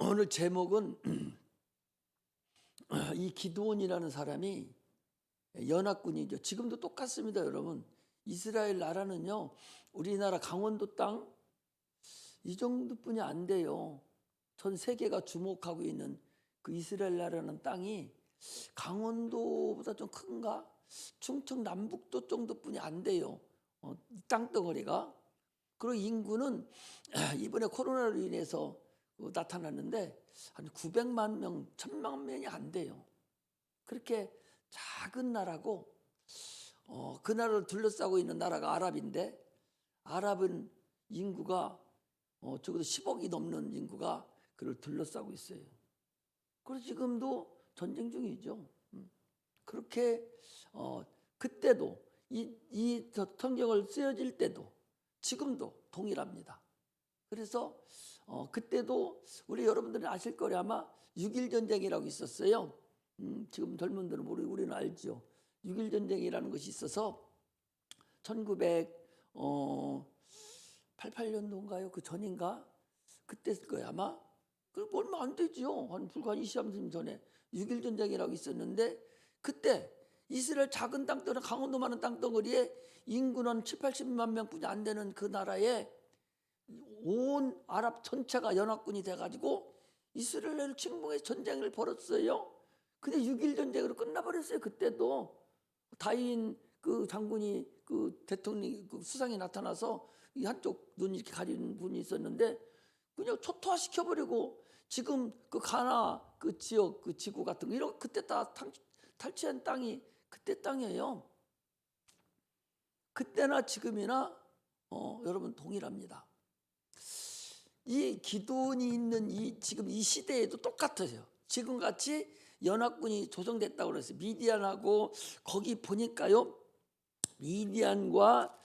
오늘 제목은 이 기드온이라는 사람이 연합군이죠. 지금도 똑같습니다, 여러분. 이스라엘 나라는요, 우리나라 강원도 땅 이 정도뿐이 안 돼요. 전 세계가 주목하고 있는 그 이스라엘 나라는 땅이 강원도보다 좀 큰가? 충청 남북도 정도뿐이 안 돼요. 땅덩어리가. 그리고 인구는 이번에 코로나로 인해서 나타났는데 한 900만 명, 1000만 명이 안 돼요. 그렇게 작은 나라고 그 나라를 둘러싸고 있는 나라가 아랍인데, 아랍은 인구가 적어도 10억이 넘는 인구가 그를 둘러싸고 있어요. 그래서 지금도 전쟁 중이죠. 그렇게 그때도 이 성경을 쓰여질 때도 지금도 동일합니다. 그래서 그때도 우리 여러분들은 아실 거리 아마 6.1 전쟁이라고 있었어요. 지금 젊은들은 모르고 우리는 알죠. 6.1 전쟁이라는 것이 있어서 1988년도인가요? 그 전인가? 그때일 거예요 아마. 그 얼마 안 되죠. 한 불과 20, 30년 전에 6.1 전쟁이라고 있었는데, 그때 이스라엘 작은 땅덩어리, 강원도만한 땅덩어리에 인구는 7, 80만 명뿐이 안 되는 그 나라에 온 아랍 전체가 연합군이 돼가지고 이스라엘을 침공해 전쟁을 벌였어요. 근데 6.1 전쟁으로 끝나버렸어요. 그때도 다윈 그 장군이 그 대통령 그 수상이 나타나서 이 한쪽 눈 이렇게 가린 분이 있었는데 그냥 초토화 시켜버리고, 지금 그 가나 그 지역 그 지구 같은 거 이런 그때 다 탈취한 땅이 그때 땅이에요. 그때나 지금이나 여러분 동일합니다. 이 기드온이 있는 지금 이 시대에도 똑같아요. 지금 같이 연합군이 조성됐다고 그랬어요. 미디안하고 거기 보니까요, 미디안과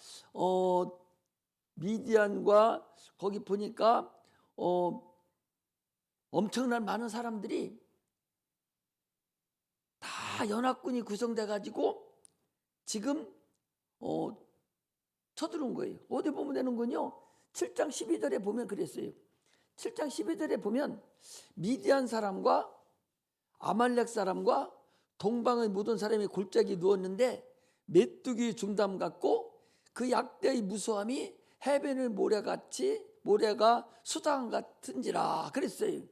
거기 보니까 엄청난 많은 사람들이 다 연합군이 구성돼 가지고 지금 쳐들어온 거예요. 어디 보면 되는군요. 7장 12절에 보면 그랬어요. 7장 12절에 보면 미디안 사람과 아말렉 사람과 동방의 모든 사람이 골짜기 누웠는데 메뚜기 중담 같고 그 약대의 무수함이 해변의 모래가 수당 같은지라 그랬어요.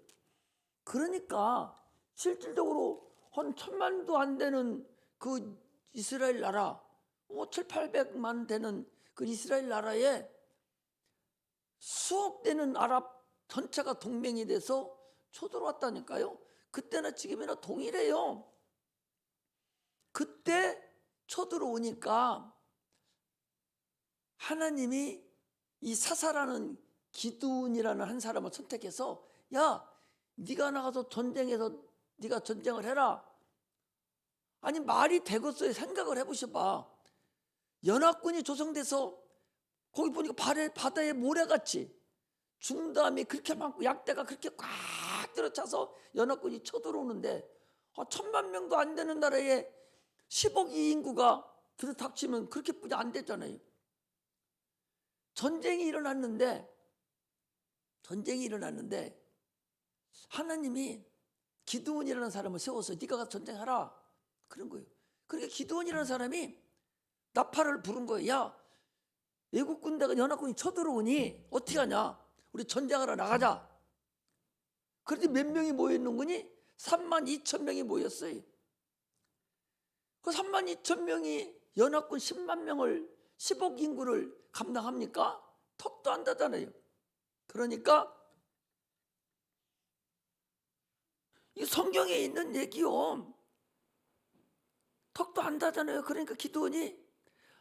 그러니까 실질적으로 한 1000만도 안 되는 그 이스라엘 나라, 7, 800만 되는 그 이스라엘 나라에 수억 되는 아랍 전체가 동맹이 돼서 쳐들어왔다니까요. 그때나 지금이나 동일해요. 그때 쳐들어오니까 하나님이 이 사사라는 기드온이라는 한 사람을 선택해서, 야, 네가 나가서 전쟁에서 네가 전쟁을 해라. 아니 말이 되겠어요. 생각을 해보셔봐. 연합군이 조성돼서 거기 보니까 바다에 모래같이 중담이 그렇게 많고 약대가 그렇게 꽉 들어차서 연합군이 쳐들어오는데 1000만 명도 안 되는 나라에 10억 인구가 들어닥치면 그렇게 뿐이 안 되잖아요. 전쟁이 일어났는데 하나님이 기드온이라는 사람을 세워서 네가 가서 전쟁하라 그런 거예요. 그러니까 기드온이라는 사람이 나팔을 부른 거예요. 야, 외국 군대가 연합군이 쳐들어오니 어떻게 하냐? 우리 전쟁하러 나가자. 그런데 몇 명이 모였는 거니? 32,000명이 모였어요. 그 32,000명이 연합군 10만 명을 10억 인구를 감당합니까? 턱도 안 다잖아요. 그러니까 이 성경에 있는 얘기요. 턱도 안 다잖아요. 그러니까 기드온이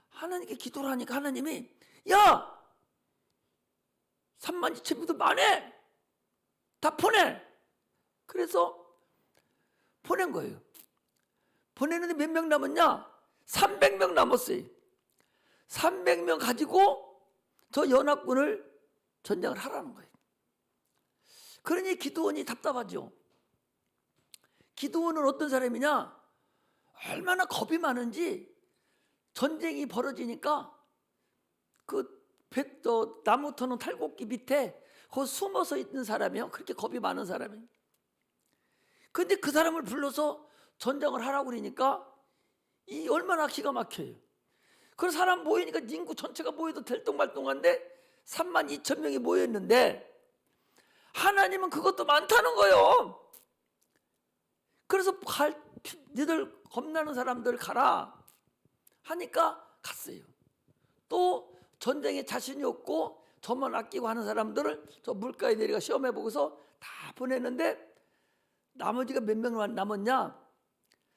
하나님께 기도를 하니까 하나님이, 야, 32,000명도 많네. 다 보내. 그래서 보낸 거예요. 보내는데 몇 명 남았냐? 300명 남았어요. 300명 가지고 저 연합군을 전쟁을 하라는 거예요. 그러니 기드온이 답답하죠. 기드온은 어떤 사람이냐? 얼마나 겁이 많은지 전쟁이 벌어지니까 그 나무 터는 탈곡기 밑에 그 숨어서 있는 사람이요. 그렇게 겁이 많은 사람이에요. 근데 그 사람을 불러서 전쟁을 하라고 그러니까 이 얼마나 기가 막혀요. 그 사람 모이니까 인구 전체가 모여도 될똥말똥한데 32,000명이 모였는데 하나님은 그것도 많다는 거예요. 그래서 니들 겁나는 사람들 가라 하니까 갔어요. 또 전쟁에 자신이 없고 저만 아끼고 하는 사람들을 저 물가에 내려가 시험해 보고서 다 보냈는데 나머지가 몇 명 남았냐?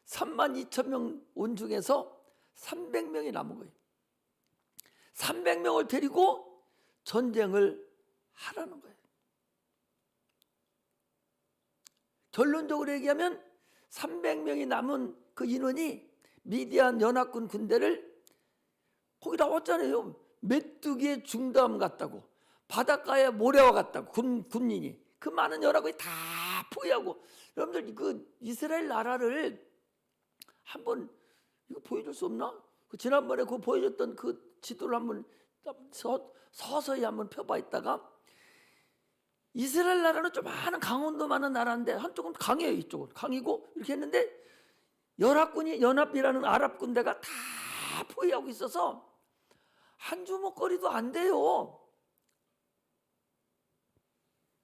32,000명 온 중에서 300명이 남은 거예요. 300명을 데리고 전쟁을 하라는 거예요. 결론적으로 얘기하면 300명이 남은 그 인원이 미디안 연합군 군대를 거기 나왔잖아요. 메뚜기의 중담 같다고, 바닷가에 모래와 같다고, 군인이 그 많은 연합군이 다 포위하고. 여러분들 그 이스라엘 나라를 한번 이거 보여줄 수 없나? 그 지난번에 그 보여줬던 그 지도를 한번 서서히 한번 펴봐 있다가, 이스라엘 나라는 좀 많은 강원도 많은 나라인데 한쪽은 강해요. 이쪽은 강이고 이렇게 했는데 연합이라는 아랍 군대가 다 포위하고 있어서 한 주먹거리도 안 돼요.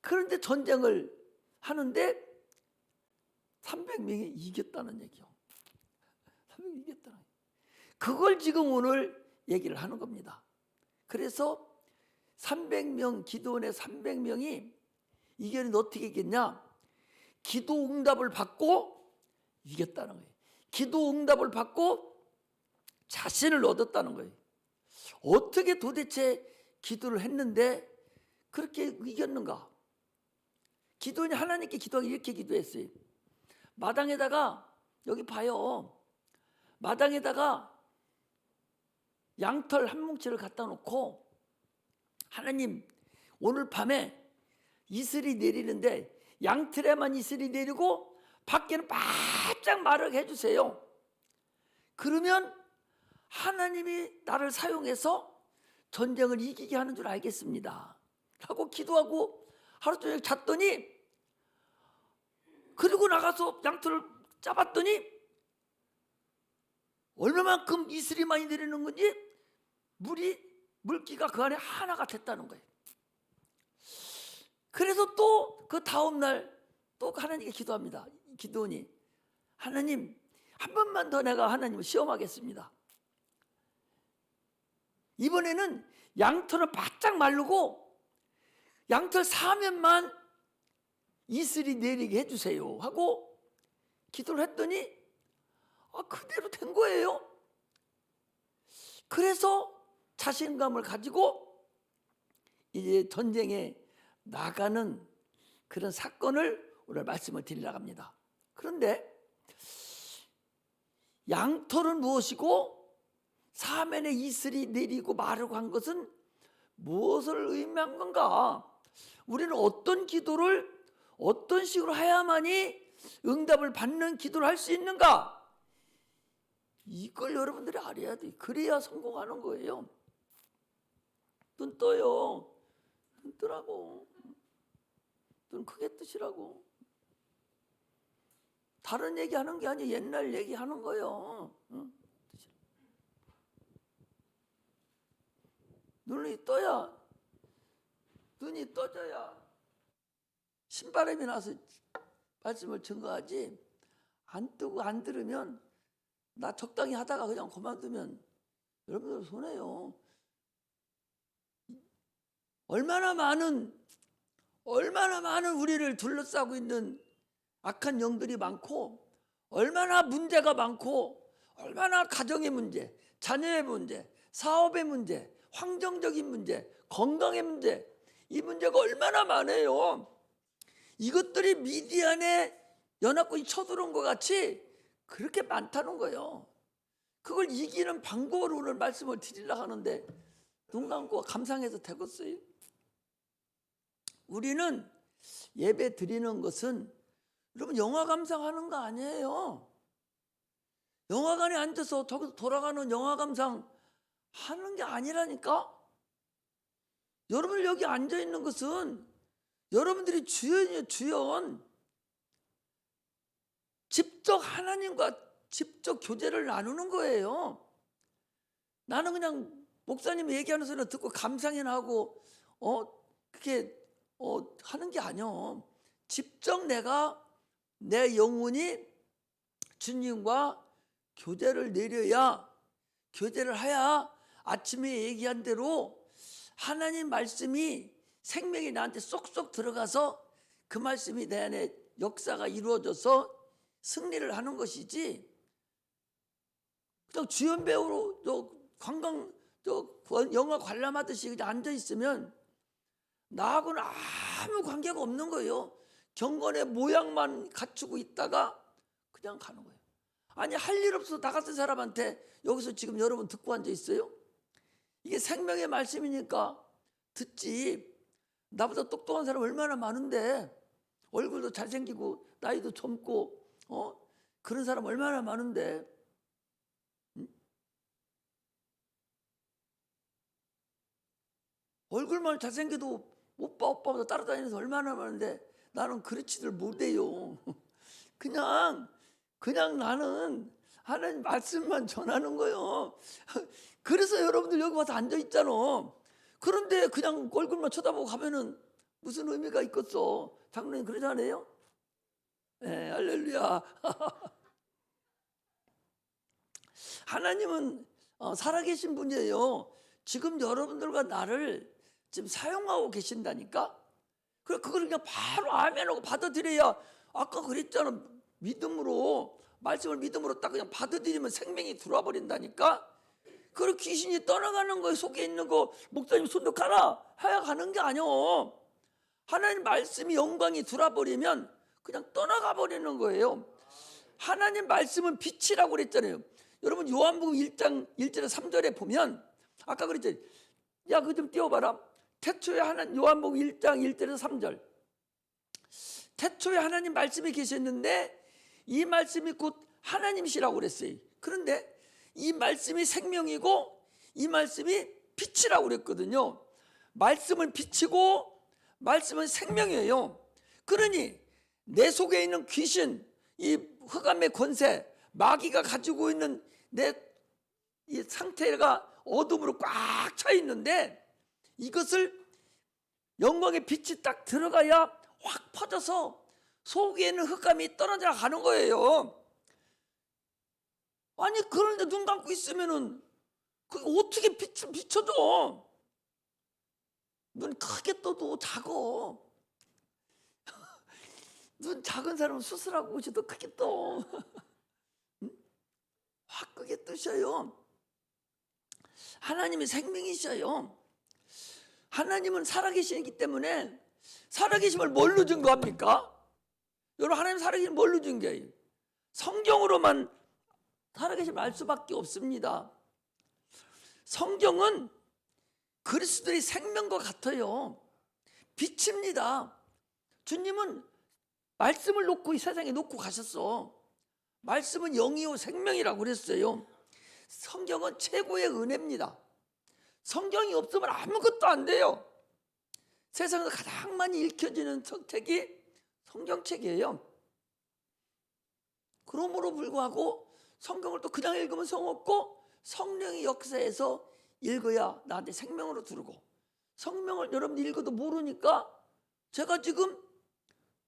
그런데 전쟁을 하는데 300명이 이겼다는 얘기요. 300명이 이겼다는 얘기. 그걸 지금 오늘 얘기를 하는 겁니다. 그래서 300명, 기도원의 300명이 이겼는데 어떻게 이겼냐? 기도 응답을 받고 이겼다는 거예요. 기도 응답을 받고 자신을 얻었다는 거예요. 어떻게 도대체 기도를 했는데 그렇게 이겼는가? 기도원이 하나님께 기도하기 이렇게 기도했어요. 마당에다가, 여기 봐요, 마당에다가 양털 한 뭉치를 갖다 놓고, 하나님 오늘 밤에 이슬이 내리는데 양털에만 이슬이 내리고 밖에는 바짝 마르게 해주세요. 그러면 하나님이 나를 사용해서 전쟁을 이기게 하는 줄 알겠습니다 하고 기도하고 하루 종일 잤더니, 그리고 나가서 양털을 짜봤더니 얼마만큼 이슬이 많이 내리는 건지 물기가 그 안에 하나가 됐다는 거예요. 그래서 또 그 다음날 또 하나님께 기도합니다. 기도원이, 하나님 한 번만 더 내가 하나님을 시험하겠습니다. 이번에는 양털은 바짝 마르고 양털 사면만 이슬이 내리게 해주세요 하고 기도를 했더니 그대로 된 거예요. 그래서 자신감을 가지고 이제 전쟁에 나가는 그런 사건을 오늘 말씀을 드리려고 합니다. 그런데 양털은 무엇이고 사면에 이슬이 내리고 마르고 한 것은 무엇을 의미한 건가? 우리는 어떤 기도를 어떤 식으로 해야만이 응답을 받는 기도를 할 수 있는가? 이걸 여러분들이 알아야 돼. 그래야 성공하는 거예요. 눈 떠요. 눈 뜨라고. 눈 크게 뜨시라고. 다른 얘기하는 게 아니라 옛날 얘기하는 거예요. 눈이 떠야, 눈이 떠져야 신바람이 나서 말씀을 증거하지, 안 뜨고 안 들으면, 나 적당히 하다가 그냥 그만두면 여러분들 손해요. 얼마나 많은 우리를 둘러싸고 있는 악한 영들이 많고, 얼마나 문제가 많고, 얼마나 가정의 문제, 자녀의 문제, 사업의 문제, 환경적인 문제, 건강의 문제, 이 문제가 얼마나 많아요. 이것들이 미디안의 연합군이 쳐들어온 것 같이 그렇게 많다는 거예요. 그걸 이기는 방법을 오늘 말씀을 드리려고 하는데 눈 감고 감상해서 되겠어요? 우리는 예배 드리는 것은 여러분 영화 감상하는 거 아니에요. 영화관에 앉아서 저기서 돌아가는 영화 감상 하는 게 아니라니까. 여러분 여기 앉아 있는 것은 여러분들이 주연이요, 주연. 직접 하나님과 직접 교제를 나누는 거예요. 나는 그냥 목사님 얘기하는 소리 듣고 감상이나 하고 그렇게 하는 게 아니요. 직접 내가 내 영혼이 주님과 교제를 내려야, 교제를 해야 아침에 얘기한 대로 하나님 말씀이 생명이 나한테 쏙쏙 들어가서 그 말씀이 내 안에 역사가 이루어져서 승리를 하는 것이지, 그냥 주연 배우로 관광 영화 관람하듯이 그냥 앉아 있으면 나하고는 아무 관계가 없는 거예요. 경건의 모양만 갖추고 있다가 그냥 가는 거예요. 아니, 할 일 없어서 나 같은 사람한테 여기서 지금 여러분 듣고 앉아 있어요? 이게 생명의 말씀이니까 듣지. 나보다 똑똑한 사람 얼마나 많은데, 얼굴도 잘생기고 나이도 젊고 그런 사람 얼마나 많은데, 응? 얼굴만 잘생겨도 오빠보다 따라다니는 사람 얼마나 많은데 나는 그렇지들 못해요. 그냥 나는 하나님 말씀만 전하는 거예요. 그래서 여러분들 여기 와서 앉아 있잖아. 그런데 그냥 얼굴만 쳐다보고 가면은 무슨 의미가 있겠어? 장로님 그러지 않아요? 네, 할렐루야. 하나님은 살아계신 분이에요. 지금 여러분들과 나를 지금 사용하고 계신다니까. 그걸 그냥 바로 아멘하고 받아들여야, 아까 그랬잖아, 믿음으로, 말씀을 믿음으로 딱 그냥 받아들이면 생명이 들어와 버린다니까. 그리고 귀신이 떠나가는 거에 속에 있는 거 목사님 손도 가라 해야 가는 게 아니오. 하나님 말씀이 영광이 들어와 버리면 그냥 떠나가 버리는 거예요. 하나님 말씀은 빛이라고 그랬잖아요. 여러분 요한복음 1장 1절에 3절에 보면 아까 그랬잖아요. 야, 그거 좀 띄워봐라. 태초에 요한복음 1장 1절에서 3절. 태초에 하나님 말씀이 계셨는데 이 말씀이 곧 하나님이시라고 그랬어요. 그런데 이 말씀이 생명이고 이 말씀이 빛이라고 그랬거든요. 말씀은 빛이고 말씀은 생명이에요. 그러니 내 속에 있는 귀신, 이 흑암의 권세, 마귀가 가지고 있는 내 이 상태가 어둠으로 꽉 차 있는데 이것을 영광의 빛이 딱 들어가야 확 퍼져서 속에 있는 흑암이 떨어져 가는 거예요. 아니, 그런데 눈 감고 있으면은 그게 어떻게 빛을 비춰줘? 눈 크게 떠도 작어. 눈 작은 사람은 수술하고 오셔도 크게 떠. 확 크게 뜨셔요. 하나님이 생명이셔요. 하나님은 살아계시기 때문에 살아계심을 뭘로 증거합니까? 여러분, 하나님 살아계심을 뭘로 증거해요? 성경으로만 살아계심을 알 수밖에 없습니다. 성경은 그리스도의 생명과 같아요. 빛입니다. 주님은 말씀을 놓고 이 세상에 놓고 가셨어. 말씀은 영이요 생명이라고 그랬어요. 성경은 최고의 은혜입니다. 성경이 없으면 아무것도 안 돼요. 세상에서 가장 많이 읽혀지는 책이 성경책이에요. 그러므로 불구하고 성경을 또 그냥 읽으면 성없고 성령의 역사에서 읽어야 나한테 생명으로 들어오고, 성명을 여러분 읽어도 모르니까 제가 지금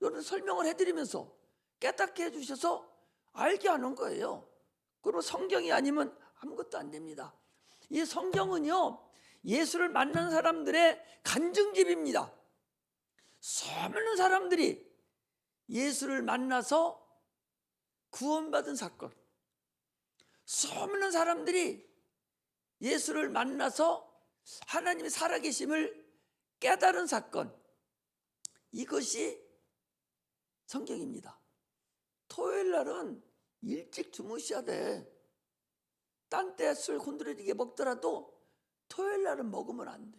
여러분 설명을 해드리면서 깨닫게 해주셔서 알게 하는 거예요. 그리고 성경이 아니면 아무것도 안 됩니다. 이 성경은요, 예수를 만난 사람들의 간증집입니다. 수많은 사람들이 예수를 만나서 구원받은 사건, 수많은 사람들이 예수를 만나서 하나님의 살아계심을 깨달은 사건, 이것이 성경입니다. 토요일 날은 일찍 주무셔야 돼. 딴 때 술 곤드레지게 먹더라도 토요일 날은 먹으면 안 돼.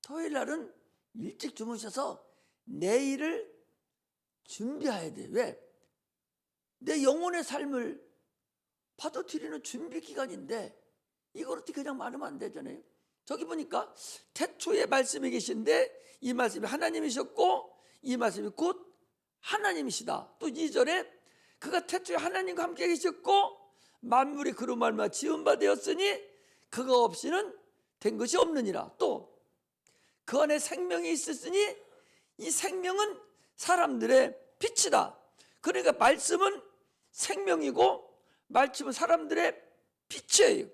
토요일 날은 일찍 주무셔서 내일을 준비해야 돼. 왜? 내 영혼의 삶을 받아들이는 준비 기간인데 이걸 어떻게 그냥 말하면 안 되잖아요. 저기 보니까 태초에 말씀이 계신데 이 말씀이 하나님이셨고 이 말씀이 곧 하나님이시다. 또 2절에 그가 태초에 하나님과 함께 계셨고 만물이 그로 말미암아 지은 바 되었으니 그가 없이는 된 것이 없느니라. 또 그 안에 생명이 있었으니 이 생명은 사람들의 빛이다. 그러니까 말씀은 생명이고 말씀은 사람들의 빛이에요.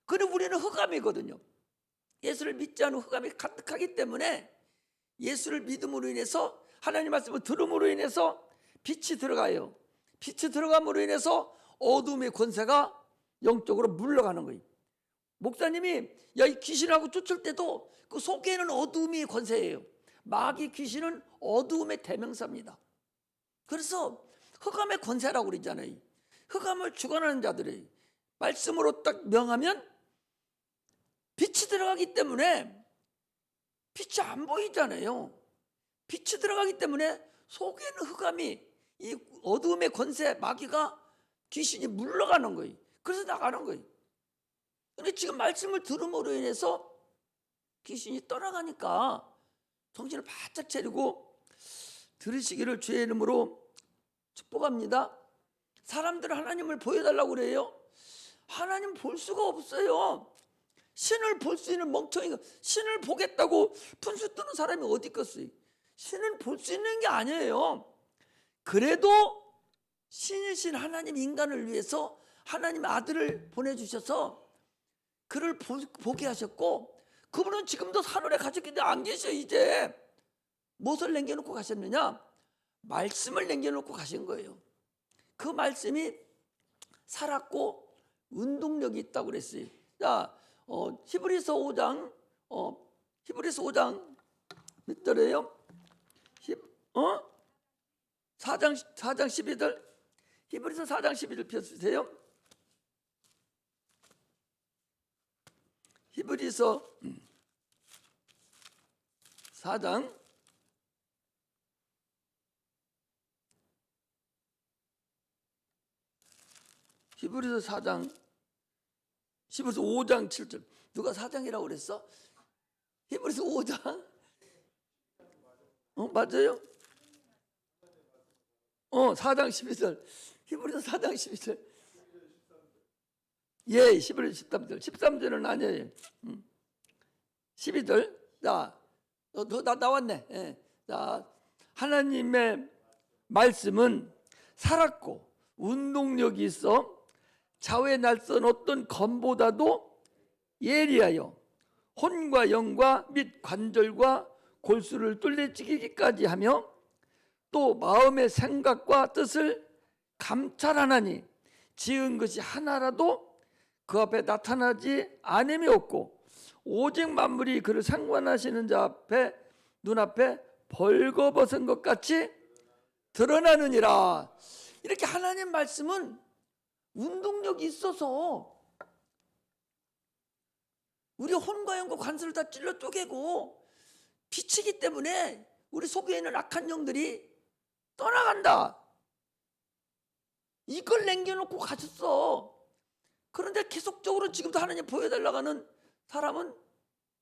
그리고 우리는 흑암이거든요. 예수를 믿지 않은 흑암이 가득하기 때문에 예수를 믿음으로 인해서 하나님 말씀을 들음으로 인해서 빛이 들어가요. 빛이 들어감으로 인해서 어둠의 권세가 영적으로 물러가는 거예요. 목사님이 야, 이 귀신하고 쫓을 때도 그 속에는 어둠이 권세예요. 마귀 귀신은 어둠의 대명사입니다. 그래서 흑암의 권세라고 그러잖아요. 흑암을 주관하는 자들이 말씀으로 딱 명하면 빛이 들어가기 때문에 빛이 안 보이잖아요. 빛이 들어가기 때문에 속에는 흑암이 이 어둠의 권세 마귀가 귀신이 물러가는 거예요. 그래서 나가는 거예요. 그런데 지금 말씀을 들음으로 인해서 귀신이 떠나가니까 정신을 바짝 차리고 들으시기를 주의 이름으로 축복합니다. 사람들은 하나님을 보여달라고 그래요. 하나님 볼 수가 없어요. 신을 볼 수 있는 멍청이가 신을 보겠다고 분수 뜨는 사람이 어디 있겠어요. 신을 볼 수 있는 게 아니에요. 그래도 신이신 하나님 인간을 위해서 하나님 아들을 보내주셔서 그를 보게 하셨고 그분은 지금도 산울에 가셨는데 안 계셔. 이제 무엇을 남겨놓고 가셨느냐? 말씀을 남겨놓고 가신 거예요. 그 말씀이 살았고 운동력이 있다고 그랬어요. 자, 히브리서 5장 히브리서 5장 몇 절이에요? 4장 12절. 히브리서 4장 12절 펴주세요. 히브리서 4장 히브리서 5장 7절. 누가 4장이라고 그랬어? 히브리서 5장? 맞아요? 4장 12절. 히브리서 4장 12절. 예, 11절 13절. 13절은 아니에요. 12절. 자, 나 나왔네. 예. 자, 하나님의 말씀은 살았고 운동력이 있어 좌우의 날선 어떤 검보다도 예리하여 혼과 영과 및 관절과 골수를 뚫리찌기기까지 하며 또 마음의 생각과 뜻을 감찰하나니 지은 것이 하나라도 그 앞에 나타나지 않음이 없고 오직 만물이 그를 상관하시는 자 앞에 눈앞에 벌거벗은 것 같이 드러나느니라. 이렇게 하나님 말씀은 운동력이 있어서 우리 혼과 영과 관수를 다 찔러 쪼개고 빛이기 때문에 우리 속에 있는 악한 영들이 떠나간다. 이걸 남겨놓고 가셨어. 그런데 계속적으로 지금도 하나님 보여달라고 하는 사람은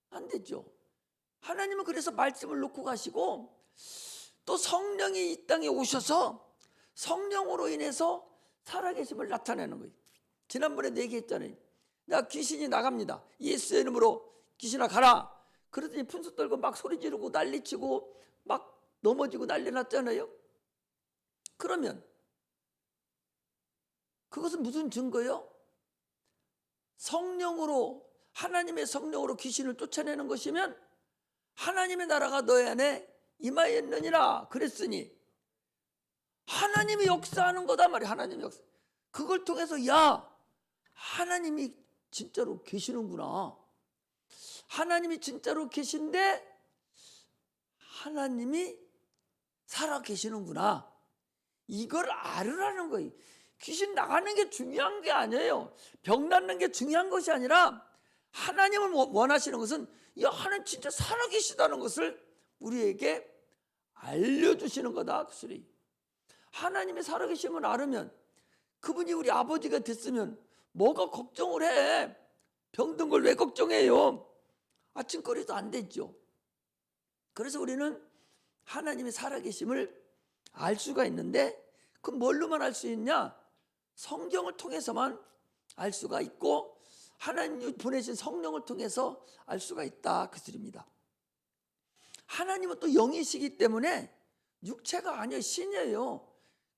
안 되죠. 하나님은 그래서 말씀을 놓고 가시고 또 성령이 이 땅에 오셔서 성령으로 인해서 살아계심을 나타내는 거예요. 지난번에 얘기했잖아요. 나 귀신이 나갑니다. 예수의 이름으로 귀신아 가라. 그러더니 분수 떨고 막 소리 지르고 난리치고 막 넘어지고 난리 났잖아요. 그러면 그것은 무슨 증거예요? 성령으로 하나님의 성령으로 귀신을 쫓아내는 것이면 하나님의 나라가 너희 안에 임하였느니라 그랬으니 하나님이 역사하는 거다 말이야. 하나님이 역사. 그걸 통해서 야 하나님이 진짜로 계시는구나. 하나님이 진짜로 계신데 하나님이 살아 계시는구나. 이걸 알으라는 거예요. 귀신 나가는 게 중요한 게 아니에요. 병 낫는 게 중요한 것이 아니라 하나님을 원하시는 것은 야 하나님 진짜 살아 계시다는 것을 우리에게 알려주시는 거다. 그 소리. 하나님이 살아 계심을 알으면 그분이 우리 아버지가 됐으면 뭐가 걱정을 해. 병든 걸 왜 걱정해요. 아침거리도 안 됐죠. 그래서 우리는 하나님의 살아계심을 알 수가 있는데, 그 뭘로만 알 수 있냐? 성경을 통해서만 알 수가 있고, 하나님이 보내신 성령을 통해서 알 수가 있다, 그 소리입니다. 하나님은 또 영이시기 때문에 육체가 아니에요. 신이에요.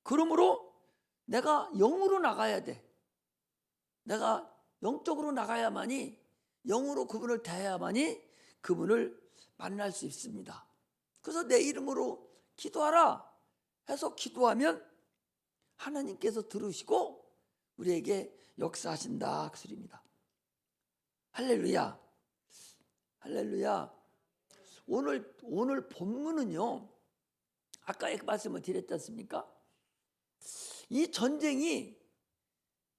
그러므로 내가 영으로 나가야 돼. 내가 영적으로 나가야만이, 영으로 그분을 대해야만이 그분을 만날 수 있습니다. 그래서 내 이름으로 기도하라 해서 기도하면 하나님께서 들으시고 우리에게 역사하신다, 그 소리입니다. 할렐루야. 할렐루야. 오늘 본문은요, 아까 말씀을 드렸지 않습니까? 이 전쟁이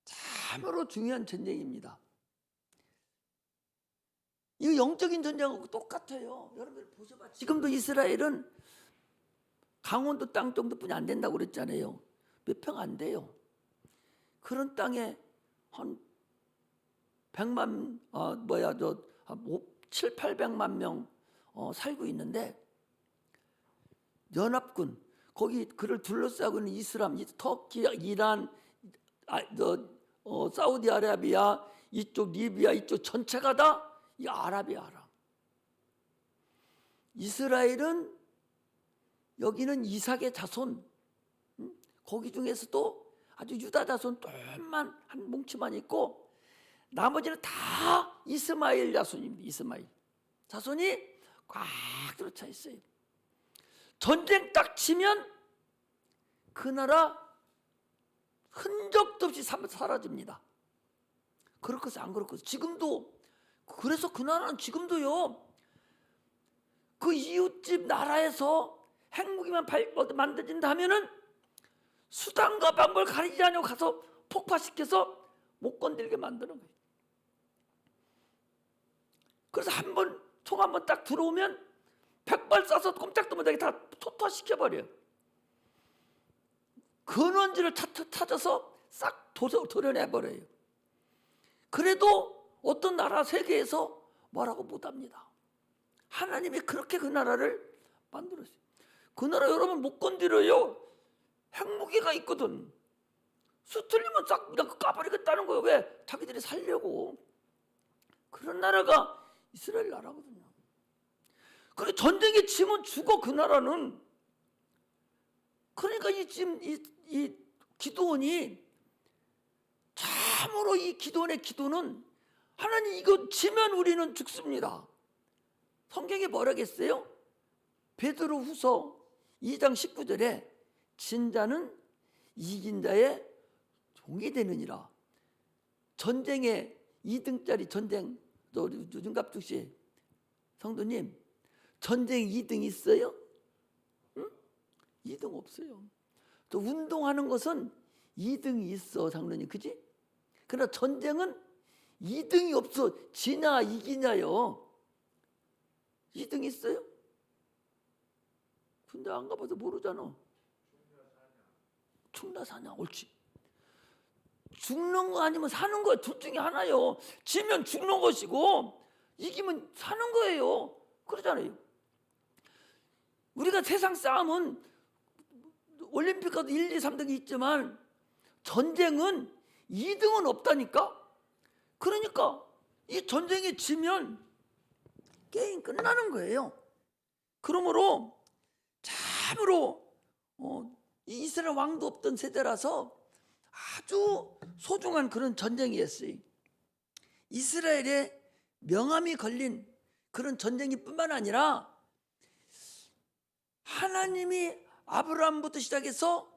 참으로 중요한 전쟁입니다. 이 영적인 전쟁하고 똑같아요. 여러분들 보셔봐. 지금도 이스라엘은 강원도 땅 정도뿐이 안 된다고 그랬잖아요. 몇 평 안 돼요. 그런 땅에 한 100만, 7, 800만 명 살고 있는데, 연합군, 거기 그를 둘러싸고 있는 이슬람, 터키, 이란, 사우디아라비아, 이쪽 리비아, 이쪽 전체가 다 이 아랍이야. 이스라엘은 여기는 이삭의 자손, 거기 중에서도 아주 유다 자손 조금만 한 뭉치만 있고, 나머지는 다 이스마엘 자손입니다. 이스마엘 자손이 꽉 들어차 있어요. 전쟁 딱 치면 그 나라 흔적도 없이 사라집니다. 그렇겠어, 안 그렇겠어? 지금도. 그래서 그 나라는 지금도요, 그 이웃집 나라에서 핵무기만 만들어진다 하면은 수단과 방법을 가리지 않고 가서 폭파시켜서 못 건들게 만드는 거예요. 그래서 총 한 번 딱 들어오면 100발 쏴서 꼼짝도 못하게 다 토토시켜버려요. 근원지를 찾아서 싹 도려내버려요. 그래도 어떤 나라 세계에서 뭐라고 못합니다. 하나님이 그렇게 그 나라를 만들었어요. 그 나라 여러분 못 건드려요. 핵무기가 있거든. 수틀리면 싹 그냥 까버리겠다는 거예요. 왜? 자기들이 살려고. 그런 나라가 이스라엘 나라거든요. 그래, 전쟁에 치면 죽어, 그 나라는. 그러니까 지금 이 기도원이, 참으로 이 기도원의 기도는, 하나님 이거 치면 우리는 죽습니다. 성경에 뭐라겠어요? 베드로후서 2장 19절에 진자는 이긴 자의 종이 되느니라. 전쟁에 2등짜리 전쟁, 윤갑숙 씨 성도님, 전쟁 2등 있어요? 응? 2등 없어요. 또 운동하는 것은 2등이 있어, 장로님, 그지? 그러나 전쟁은 2등이 없어. 지냐 이기냐요. 2등 있어요? 근데 안 가봐서 모르잖아. 죽나 사냐. 옳지. 죽는 거 아니면 사는 거야. 둘 중에 하나요. 지면 죽는 것이고 이기면 사는 거예요. 그러잖아요. 우리가 세상 싸움은 올림픽 가도 1, 2, 3등이 있지만 전쟁은 2등은 없다니까. 그러니까 이 전쟁에 지면 게임 끝나는 거예요. 그러므로 참으로 이 이스라엘 왕도 없던 세대라서 아주 소중한 그런 전쟁이었어요. 이스라엘의 명함이 걸린 그런 전쟁이 뿐만 아니라 하나님이 아브라함부터 시작해서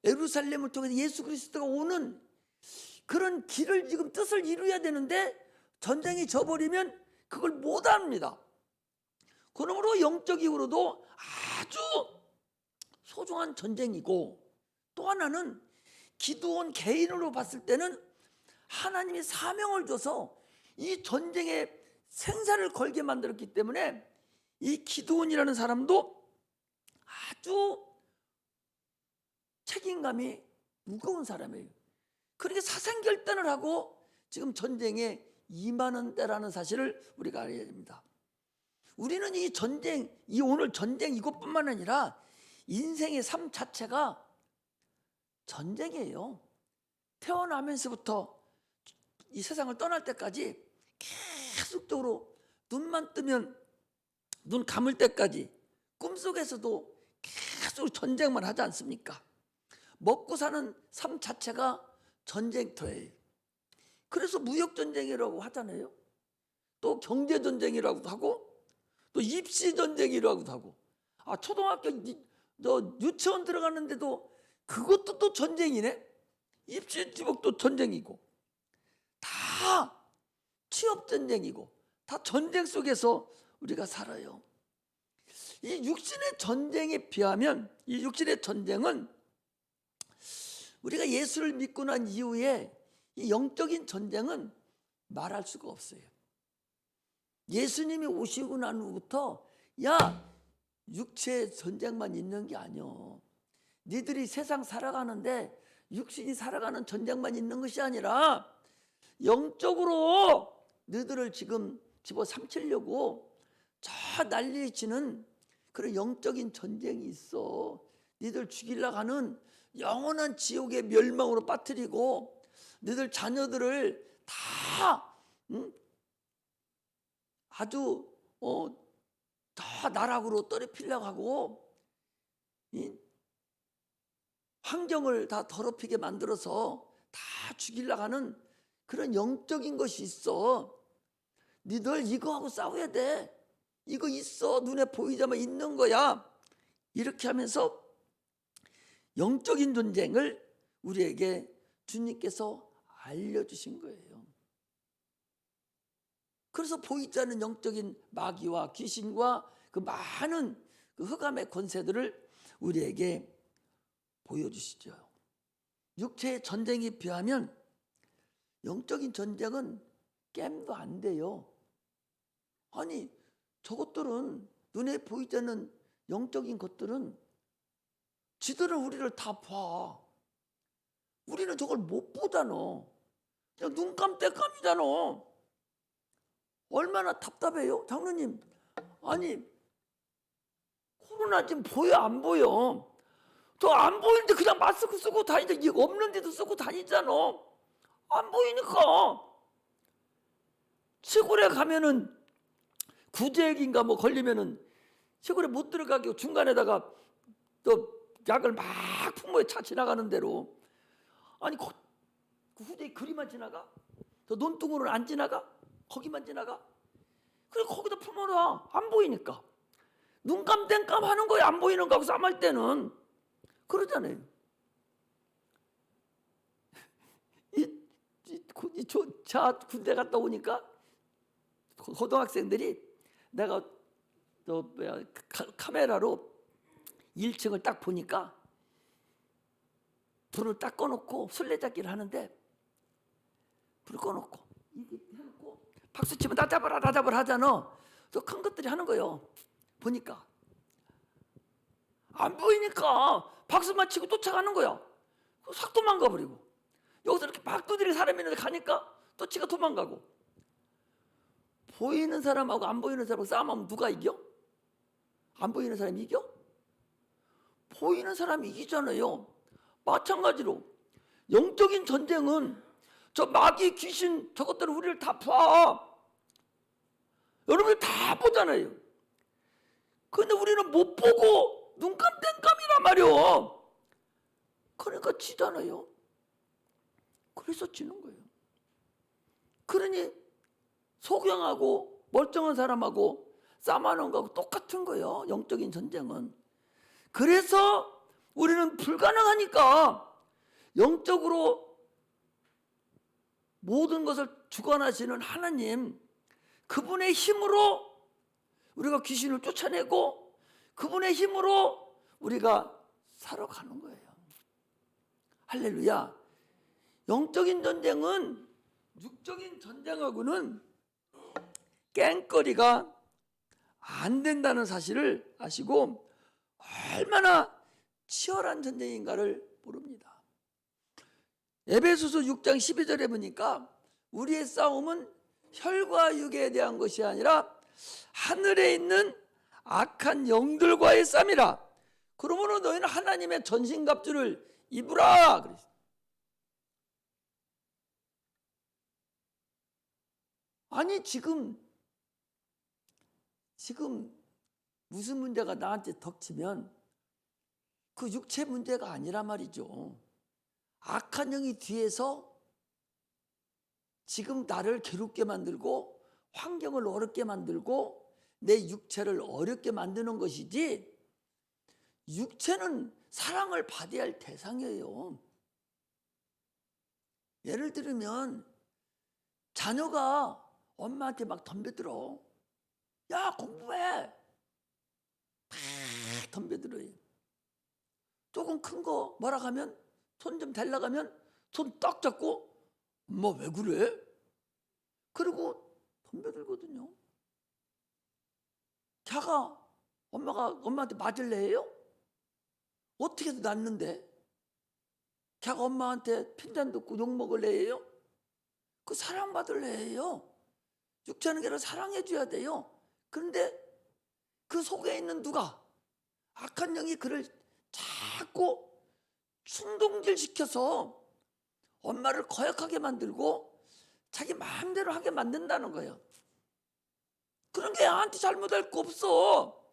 예루살렘을 통해서 예수 그리스도가 오는 그런 길을, 지금 뜻을 이루어야 되는데 전쟁이 져버리면 그걸 못합니다. 그러므로 영적 이후로도 아주 소중한 전쟁이고, 또 하나는 기드온 개인으로 봤을 때는 하나님이 사명을 줘서 이 전쟁에 생사를 걸게 만들었기 때문에 이 기드온이라는 사람도 아주 책임감이 무거운 사람이에요. 그렇게 사생결단을 하고 지금 전쟁에 임하는 때라는 사실을 우리가 알아야 됩니다. 우리는 이 전쟁, 이 오늘 전쟁 이것뿐만 아니라 인생의 삶 자체가 전쟁이에요. 태어나면서부터 이 세상을 떠날 때까지 계속적으로 눈만 뜨면 눈 감을 때까지 꿈속에서도 계속 전쟁만 하지 않습니까? 먹고 사는 삶 자체가 전쟁터예요. 그래서 무역전쟁이라고 하잖아요. 또 경제전쟁이라고도 하고 또 입시전쟁이라고도 하고, 초등학교 유치원 들어가는데도 그것도 또 전쟁이네. 입시지옥도 전쟁이고, 다 취업전쟁이고, 다 전쟁 속에서 우리가 살아요. 이 육신의 전쟁에 비하면 이 육신의 전쟁은 우리가 예수를 믿고 난 이후에 이 영적인 전쟁은 말할 수가 없어요. 예수님이 오시고 난 후부터 육체의 전쟁만 있는 게 아니오. 니들이 세상 살아가는데 육신이 살아가는 전쟁만 있는 것이 아니라 영적으로 너희들을 지금 집어삼키려고 저 난리치는 그런 영적인 전쟁이 있어. 너희들 죽이려고 하는 영원한 지옥의 멸망으로 빠뜨리고 너희들 자녀들을 다 아주 다 나락으로 떨어뜨리려고 하고 환경을 다 더럽히게 만들어서 다 죽이려고 하는 그런 영적인 것이 있어. 니들 이거하고 싸워야 돼. 이거 있어. 눈에 보이자만 있는 거야. 이렇게 하면서 영적인 전쟁을 우리에게 주님께서 알려주신 거예요. 그래서 보이지 않는 영적인 마귀와 귀신과 그 많은 그 흑암의 권세들을 우리에게 보여주시죠. 육체의 전쟁에 비하면 영적인 전쟁은 게임도 안 돼요. 아니, 저것들은 눈에 보이지 않는 영적인 것들은 지들은 우리를 다 봐. 우리는 저걸 못 보잖아. 그냥 눈 깜짝깜이잖아. 얼마나 답답해요? 장로님, 아니 코로나 지금 보여 안 보여? 저 안 보이는데 그냥 마스크 쓰고 다니자. 이거 없는데도 쓰고 다니잖아. 안 보이니까. 시골에 가면은 구제액인가 뭐 걸리면은 시골에 못 들어가게 중간에다가 또 약을 막 품어요. 차 지나가는 대로. 아니 그 후대 그리만 지나가? 저 논둥으로는 안 지나가? 거기만 지나가? 그래 거기다 품어놔. 안 보이니까. 눈 깜땡깜 하는 거야. 안 보이는 거하고 싸움할 때는. 그러잖아요. 자 군대 갔다 오니까 고등학생들이 내가 카메라로 1층을 딱 보니까 불을 딱 꺼놓고 술래잡기를 하는데 불을 꺼놓고 이렇게 해놓고 박수치면 나 잡아라 하잖아. 저 큰 것들이 하는 거예요. 보니까 안 보이니까 박수만 치고 쫓아가는 거야. 싹 도망가 버리고. 여기서 이렇게 막 두드리 사람이 있는데 가니까 또 지가 도망가고. 보이는 사람하고 안 보이는 사람하고 싸움하면 누가 이겨? 안 보이는 사람이 이겨? 보이는 사람이 이기잖아요. 마찬가지로 영적인 전쟁은 저 마귀 귀신 저것들은 우리를 다 봐. 여러분들 다 보잖아요. 근데 우리는 못 보고 눈깜땡깜이란 말이요. 그러니까 지잖아요. 그래서 지는 거예요. 그러니 소경하고 멀쩡한 사람하고 싸움하는 거하고 똑같은 거예요. 영적인 전쟁은. 그래서 우리는 불가능하니까 영적으로 모든 것을 주관하시는 하나님, 그분의 힘으로 우리가 귀신을 쫓아내고 그분의 힘으로 우리가 살아가는 거예요. 할렐루야. 영적인 전쟁은 육적인 전쟁하고는 깽거리가 안 된다는 사실을 아시고 얼마나 치열한 전쟁인가를 모릅니다. 에베소서 6장 12절에 보니까 우리의 싸움은 혈과 육에 대한 것이 아니라 하늘에 있는 악한 영들과의 쌈이라. 그러므로 너희는 하나님의 전신갑주를 입으라. 그랬어요. 아니 지금 무슨 문제가 나한테 덮치면 그 육체 문제가 아니란 말이죠. 악한 영이 뒤에서 지금 나를 괴롭게 만들고 환경을 어렵게 만들고 내 육체를 어렵게 만드는 것이지, 육체는 사랑을 받아야 할 대상이에요. 예를 들면 자녀가 엄마한테 막 덤벼들어. 야, 공부해. 막 덤벼들어요. 조금 큰 거 뭐라 하면, 손 좀 달라고 하면 손 딱 잡고 엄마 왜 그래? 그리고 덤벼들거든요. 걔가 엄마한테 맞을래 해요? 어떻게 해도 낫는데 걔가 엄마한테 핀잔 듣고 욕먹을래 해요? 그 사랑받을래 해요. 육체는 걔를 사랑해줘야 돼요. 그런데 그 속에 있는 누가, 악한 영이 그를 자꾸 충동질시켜서 엄마를 거역하게 만들고 자기 마음대로 하게 만든다는 거예요. 그런 게 애한테 잘못할 거 없어.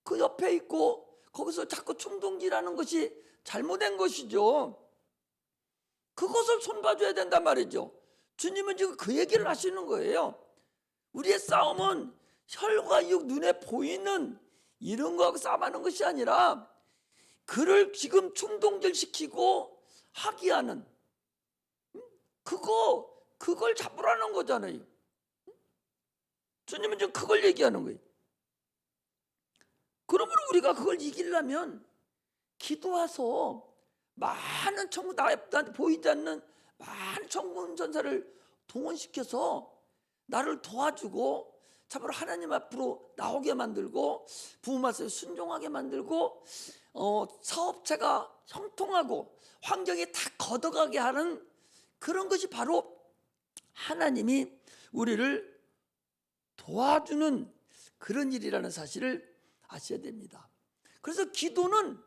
그 옆에 있고 거기서 자꾸 충동질하는 것이 잘못된 것이죠. 그것을 손봐줘야 된단 말이죠. 주님은 지금 그 얘기를 하시는 거예요. 우리의 싸움은 혈과 육, 눈에 보이는 이런 거하고 싸움하는 것이 아니라 그를 지금 충동질시키고 하게 하는 그걸 잡으라는 거잖아요. 주님은 지금 그걸 얘기하는 거예요. 그러므로 우리가 그걸 이기려면 기도해서 많은 천군, 나한테 보이지 않는 많은 천군 전사를 동원시켜서 나를 도와주고 참으로 하나님 앞으로 나오게 만들고 부모 말씀에 순종하게 만들고 사업체가 형통하고 환경이 다 걷어가게 하는 그런 것이 바로 하나님이 우리를 도와주는 그런 일이라는 사실을 아셔야 됩니다. 그래서 기도는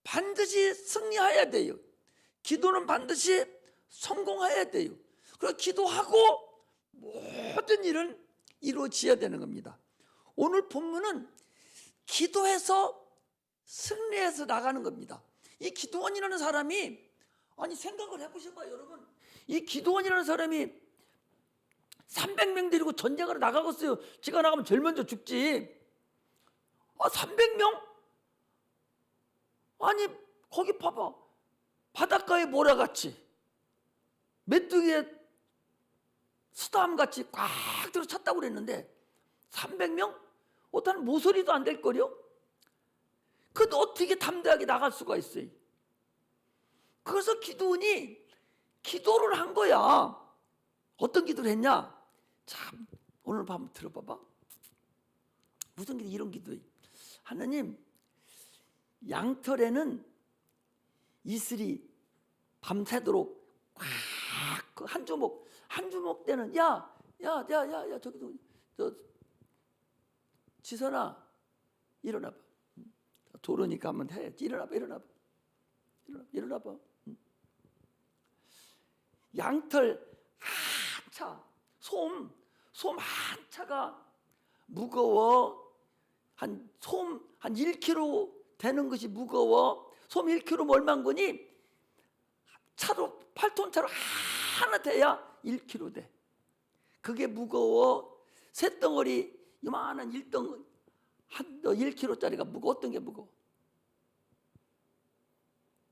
반드시 승리해야 돼요. 기도는 반드시 성공해야 돼요. 그래서 기도하고 모든 일은 이루어져야 되는 겁니다. 오늘 본문은 기도해서 승리해서 나가는 겁니다. 이 기도원이라는 사람이, 아니 생각을 해보셔봐요 여러분. 이 기도원이라는 사람이 300명 데리고 전쟁하러 나가겠어요? 지가 나가면 제일 먼저 죽지. 300명? 아니 거기 봐봐, 바닷가에 모래같이 메뚜기에 수담같이 꽉 들어 찼다고 그랬는데 300명? 어떤 모서리도 안 될 거려? 그것도 어떻게 담대하게 나갈 수가 있어요? 그래서 기도원이 기도를 한 거야. 어떤 기도를 했냐? 참 오늘 밤 들어봐봐. 무슨 기도? 이런 기도예요. 하나님, 양털에는 이슬이 밤새도록 꽉 한 주먹 되는, 야 저기도 지선아 일어나봐. 도로니까 한번 해야지. 일어나봐. 양털 한 차, 솜 한 차가 무거워. 솜 한 1kg 되는 것이 무거워. 솜 1kg 얼마인 거니? 차로 8톤 차로 하나 돼야 1kg 돼. 그게 무거워. 쇳덩어리 요만한 1kg짜리가 무거워. 어떤 게 무거워?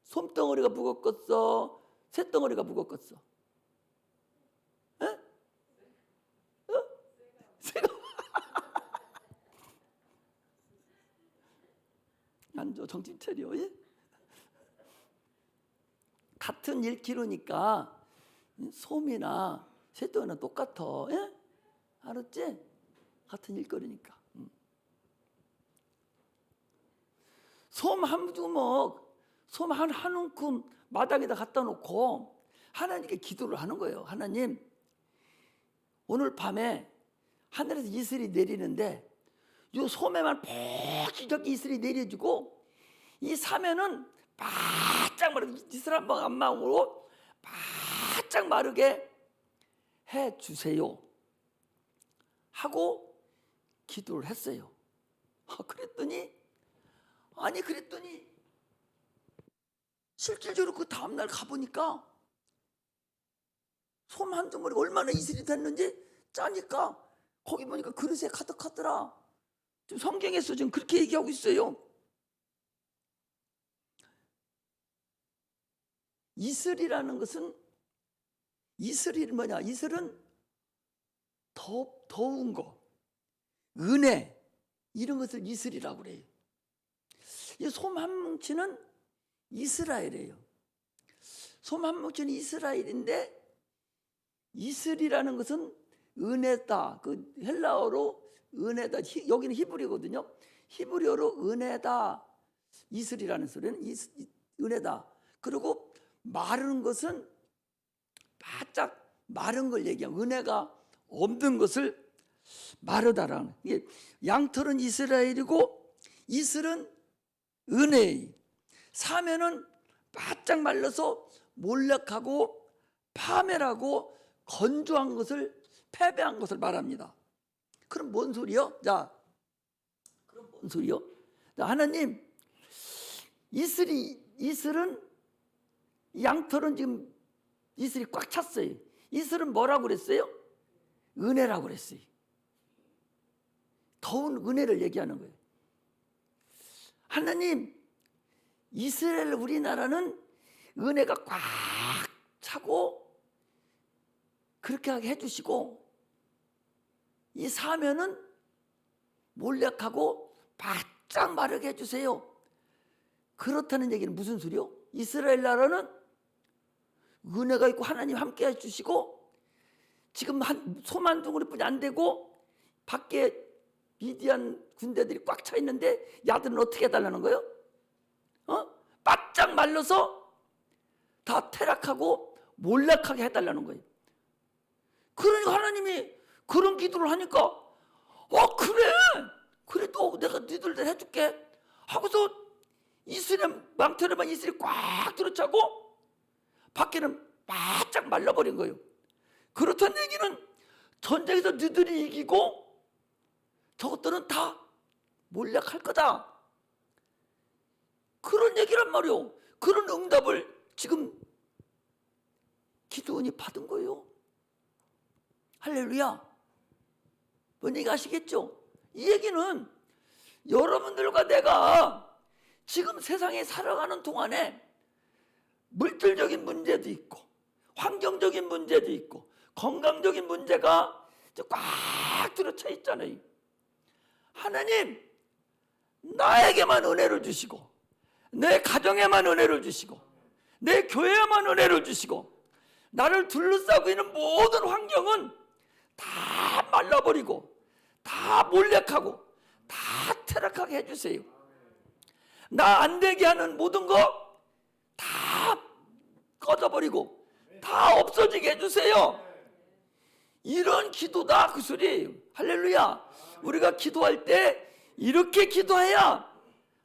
솜덩어리가 무겁겠어? 쇳덩어리가 무겁겠어? 에? 앉아, 정신 차려. 예? 같은 1kg니까 솜이나 쇳덩어리는 똑같아. 예? 알았지? 같은 일거리니까. 솜 한 주먹, 솜 한 움큼 마당에다 갖다 놓고 하나님께 기도를 하는 거예요. 하나님, 오늘 밤에 하늘에서 이슬이 내리는데 요 소매만 퍽지적 이슬이 내려지고 이 사면은 바짝 마르게 이슬 한 방 한 방울로 바짝 마르게 해 주세요 하고 기도를 했어요. 그랬더니 실질적으로 그 다음날 가보니까 솜 한 주머니가 얼마나 이슬이 됐는지 짜니까 거기 보니까 그릇에 가득하더라. 지금 성경에서 지금 그렇게 얘기하고 있어요. 이슬이라는 것은 이슬이 뭐냐? 이슬은 더운 거, 은혜 이런 것을 이슬이라고 그래요. 이 솜 한 뭉치는 이스라엘이에요. 솜 한 뭉치는 이스라엘인데 이슬이라는 것은 은혜다. 그 헬라어로 은혜다. 여기는 히브리거든요. 히브리어로 은혜다. 이슬이라는 소리는 은혜다. 그리고 마른 것은 바짝 마른 걸 얘기하고 은혜가 없는 것을 마르다라는. 이게 양털은 이스라엘이고 이슬은 은혜의. 사면은 바짝 말라서 몰락하고 파멸하고 건조한 것을 패배한 것을 말합니다. 그럼 뭔 소리요? 그럼 뭔 소리요? 하나님, 이슬은 양털은 지금 이슬이 꽉 찼어요. 이슬은 뭐라고 그랬어요? 은혜라고 그랬어요. 더운 은혜를 얘기하는 거예요. 하나님, 이스라엘 우리나라는 은혜가 꽉 차고 그렇게 하게 해주시고 이 사면은 몰락하고 바짝 마르게 해주세요. 그렇다는 얘기는 무슨 소리요? 이스라엘 나라는 은혜가 있고 하나님 함께 해주시고 지금 솜 한 둥그리뿐이 안 되고 밖에 미디안 군대들이 꽉 차 있는데 야들은 어떻게 해달라는 거예요? 바짝 말라서 다 퇴락하고 몰락하게 해달라는 거예요. 그러니까 하나님이 그런 기도를 하니까 그래 또 내가 너희들 해줄게 하고서 이슬의 망토에만 이슬이 꽉 들어차고 밖에는 바짝 말라버린 거예요. 그렇다는 얘기는 전쟁에서 너희들이 이기고 저것들은 다 몰락할 거다. 그런 얘기란 말이요. 그런 응답을 지금 기도원이 받은 거예요. 할렐루야. 뭔 얘기 아시겠죠? 이 얘기는 여러분들과 내가 지금 세상에 살아가는 동안에 물질적인 문제도 있고 환경적인 문제도 있고 건강적인 문제가 꽉 들어차 있잖아요. 하나님, 나에게만 은혜를 주시고 내 가정에만 은혜를 주시고 내 교회에만 은혜를 주시고 나를 둘러싸고 있는 모든 환경은 다 말라버리고 다 몰락하고 다 퇴락하게 해주세요. 나 안 되게 하는 모든 거 다 꺼져버리고 다 없어지게 해주세요. 이런 기도다 그 소리예요. 할렐루야. 우리가 기도할 때 이렇게 기도해야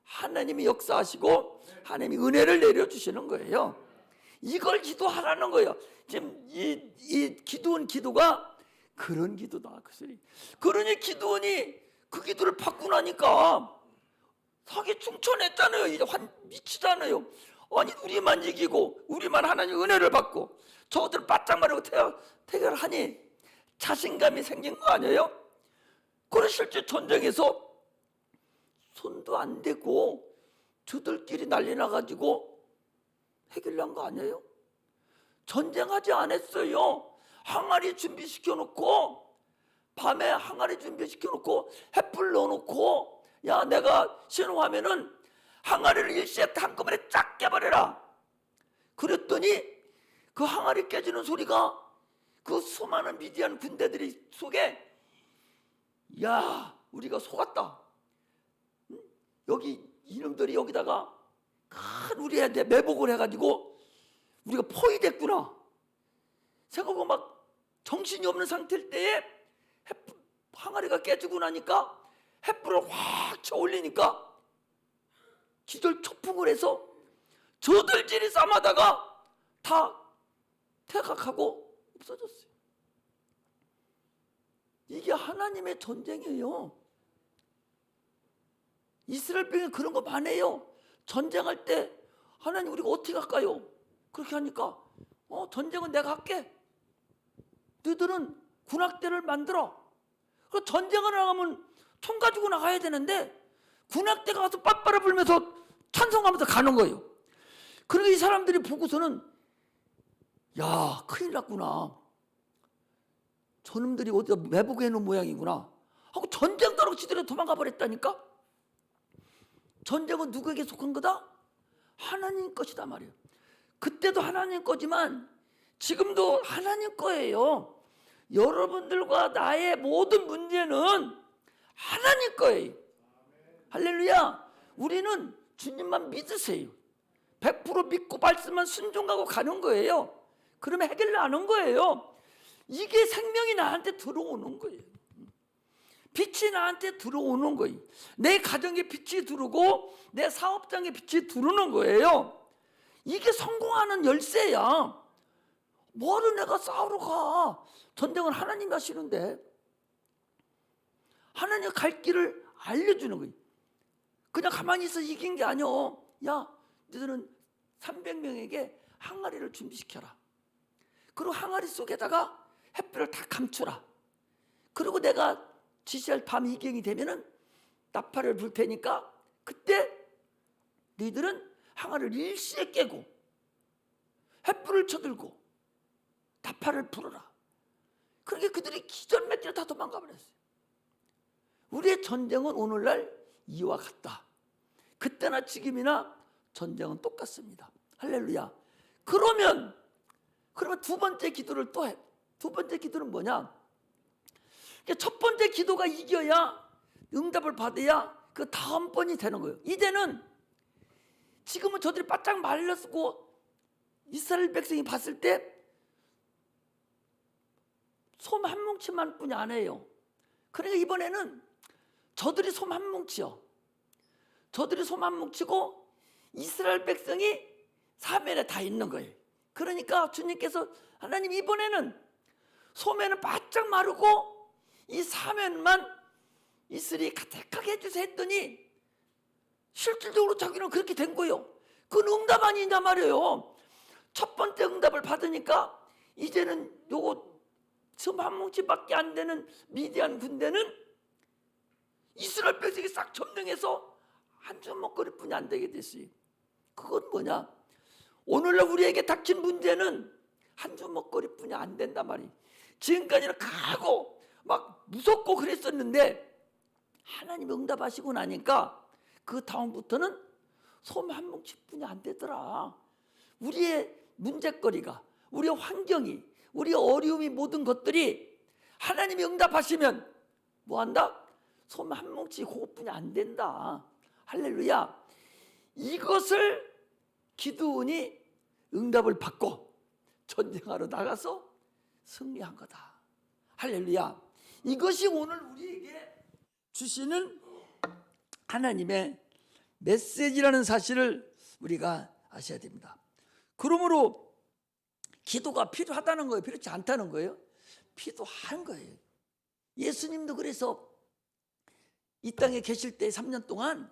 하나님이 역사하시고 하나님이 은혜를 내려주시는 거예요. 이걸 기도하라는 거예요. 지금 이 기도가 그런 기도다 그 소리. 그러니 기도원이 그 기도를 받고 나니까 사기 충천했잖아요. 이제 미치잖아요. 아니 우리만 이기고 우리만 하나님 은혜를 받고 저들 바짝 마르고 태결하니 자신감이 생긴 거 아니에요? 그래 실제 전쟁에서 손도 안 대고 저들끼리 난리 나가지고 해결난 거 아니에요? 전쟁하지 않았어요. 항아리 준비시켜놓고 밤에 항아리 준비시켜놓고 햇불 넣어놓고 야 내가 신호하면은 항아리를 일시에 한꺼번에 쫙 깨버려라. 그랬더니 그 항아리 깨지는 소리가 그 수많은 미디안 군대들이 속에 야 우리가 속았다. 여기 이놈들이 여기다가 큰 우리한테 매복을 해가지고 우리가 포위됐구나 생각하고 막 정신이 없는 상태일 때에 항아리가 깨지고 나니까 횃불을 확 쳐올리니까 기절 초풍을 해서 저들끼리 싸움하다가 다 퇴각하고 없어졌어요. 이게 하나님의 전쟁이에요. 이스라엘 백성이 그런 거 많아요. 전쟁할 때 하나님 우리가 어떻게 할까요? 그렇게 하니까 전쟁은 내가 할게. 너희들은 군악대를 만들어. 그 전쟁을 나가면 총 가지고 나가야 되는데 군악대가 가서 빤빠라 불면서 찬송하면서 가는 거예요. 그러니까 이 사람들이 보고서는 야, 큰일 났구나. 저놈들이 어디다 매복해 놓은 모양이구나 하고 전쟁터로 지들이 도망가 버렸다니까. 전쟁은 누구에게 속한 거다? 하나님 것이다 말이에요. 그때도 하나님 거지만 지금도 하나님 거예요. 여러분들과 나의 모든 문제는 하나님 거예요. 할렐루야. 우리는 주님만 믿으세요. 100% 믿고 말씀만 순종하고 가는 거예요. 그러면 해결나는 거예요. 이게 생명이 나한테 들어오는 거예요. 빛이 나한테 들어오는 거예요. 내 가정에 빛이 들어오고 내 사업장에 빛이 들어오는 거예요. 이게 성공하는 열쇠야. 뭐를 내가 싸우러 가. 전쟁은 하나님이 하시는데 하나님 갈 길을 알려주는 거예요. 그냥 가만히 있어 이긴 게 아니오. 야, 너희들은 300명에게 항아리를 준비시켜라. 그리고 항아리 속에다가 햇볕을 다 감추라. 그리고 내가 지시할 밤 이경이 되면은 나팔을 불 테니까 그때 너희들은 항아리를 일시에 깨고 햇불을 쳐들고 나팔을 불어라. 그러니까 그들이 기절맥지로 다 도망가 버렸어요. 우리의 전쟁은 오늘날 이와 같다. 그때나 지금이나 전쟁은 똑같습니다. 할렐루야. 그러면 두 번째 기도를 또 해. 두 번째 기도는 뭐냐? 첫 번째 기도가 이겨야 응답을 받아야 그 다음 번이 되는 거예요. 이제는 지금은 저들이 바짝 말렸고 이스라엘 백성이 봤을 때 솜 한 뭉치만 뿐이 안 해요. 그러니까 이번에는 저들이 솜 한 뭉치요. 저들이 솜 한 뭉치고 이스라엘 백성이 사면에 다 있는 거예요. 그러니까 주님께서 하나님 이번에는 소매는 바짝 마르고 이 사면만 이슬이 가득하게 해주세요 했더니 실질적으로 자기는 그렇게 된 거예요. 그건 응답 아니냐 말이에요. 첫 번째 응답을 받으니까 이제는 요거 솜 한 뭉치밖에 안 되는 미디안 군대는 이스라엘 백성이 싹 점령해서 한 주먹거리뿐이 안 되게 됐어요. 그건 뭐냐? 오늘날 우리에게 닥친 문제는 한 주먹거리뿐이 안 된단 말이에요. 지금까지는 가고 막 무섭고 그랬었는데 하나님 응답하시고 나니까 그 다음부터는 솜 한 뭉치뿐이 안 되더라. 우리의 문제거리가, 우리의 환경이, 우리의 어려움이 모든 것들이 하나님이 응답하시면 뭐한다? 솜 한 뭉치 그것뿐이 안 된다. 할렐루야. 이것을 기드온이 응답을 받고 전쟁하러 나가서 승리한 거다. 할렐루야. 이것이 오늘 우리에게 주시는 하나님의 메시지라는 사실을 우리가 아셔야 됩니다. 그러므로 기도가 필요하다는 거예요? 필요치 않다는 거예요? 필요한 거예요. 예수님도 그래서 이 땅에 계실 때 3년 동안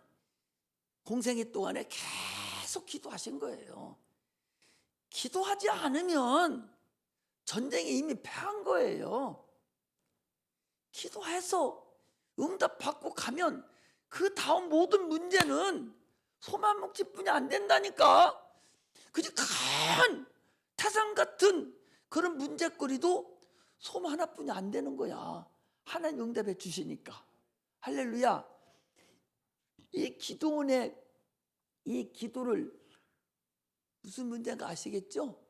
공생애 동안에 계속 기도하신 거예요. 기도하지 않으면 전쟁이 이미 패한 거예요. 기도해서 응답받고 가면 그 다음 모든 문제는 솜 한 뭉치뿐이 안 된다니까. 그저 큰 태산 같은 그런 문제거리도 솜 하나뿐이 안 되는 거야. 하나님 응답해 주시니까. 할렐루야. 이 기도원의 이 기도를 무슨 문제인가 아시겠죠?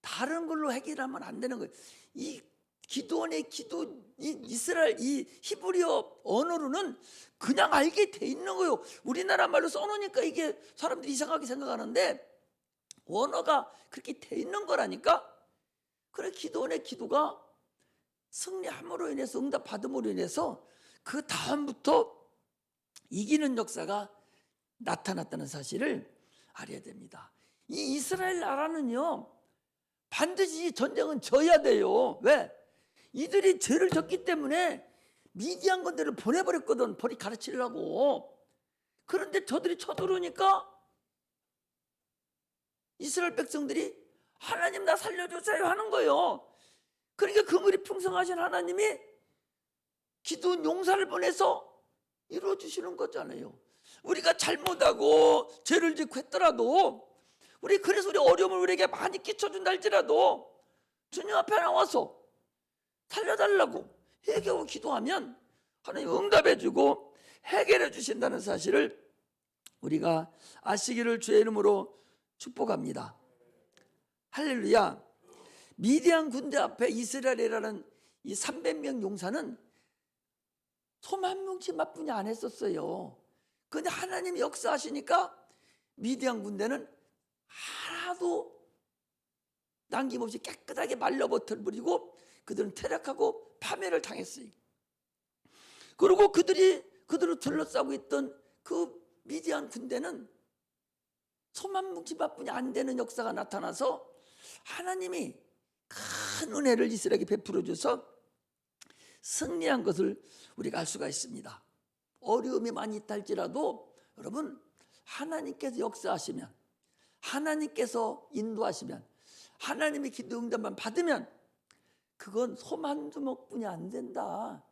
다른 걸로 해결하면 안 되는 거예요. 이 기도원의 기도, 이 이스라엘, 이 히브리어 언어로는 그냥 알게 돼 있는 거예요. 우리나라 말로 써놓으니까 이게 사람들이 이상하게 생각하는데 언어가 그렇게 돼 있는 거라니까. 그래 기도원의 기도가 승리함으로 인해서, 응답받음으로 인해서 그 다음부터 이기는 역사가 나타났다는 사실을 알아야 됩니다. 이 이스라엘 나라는요, 반드시 전쟁은 져야 돼요. 왜? 이들이 죄를 졌기 때문에 미디안 군대를 보내버렸거든, 벌이 가르치려고. 그런데 저들이 쳐들어오니까 이스라엘 백성들이 하나님 나 살려주세요 하는 거예요. 그러니까 그물이 풍성하신 하나님이 기도원 용사를 보내서 이루어주시는 거잖아요. 우리가 잘못하고 죄를 짓고 했더라도, 그래서 우리 어려움을 우리에게 많이 끼쳐준다 할지라도 주님 앞에 나와서 살려달라고 회개하고 기도하면 하나님 응답해주고 해결해 주신다는 사실을 우리가 아시기를 주의 이름으로 축복합니다. 할렐루야. 미디안 군대 앞에 이스라엘이라는 이 300명 용사는 솜 한 뭉치만뿐이 안 했었어요. 그런데 하나님이 역사하시니까 미디안 군대는 하나도 남김없이 깨끗하게 말려버려버리고 그들은 퇴락하고 파멸을 당했어요. 그리고 그들을 둘러싸고 있던 그 미디안 군대는 솜 한 뭉치만뿐이 안 되는 역사가 나타나서 하나님이 큰 은혜를 이스라엘에게 베풀어 줘서 승리한 것을 우리가 알 수가 있습니다. 어려움이 많이 있다 할지라도 여러분, 하나님께서 역사하시면, 하나님께서 인도하시면, 하나님의 기도 응답만 받으면 그건 솜 한 주먹뿐이 안 된다.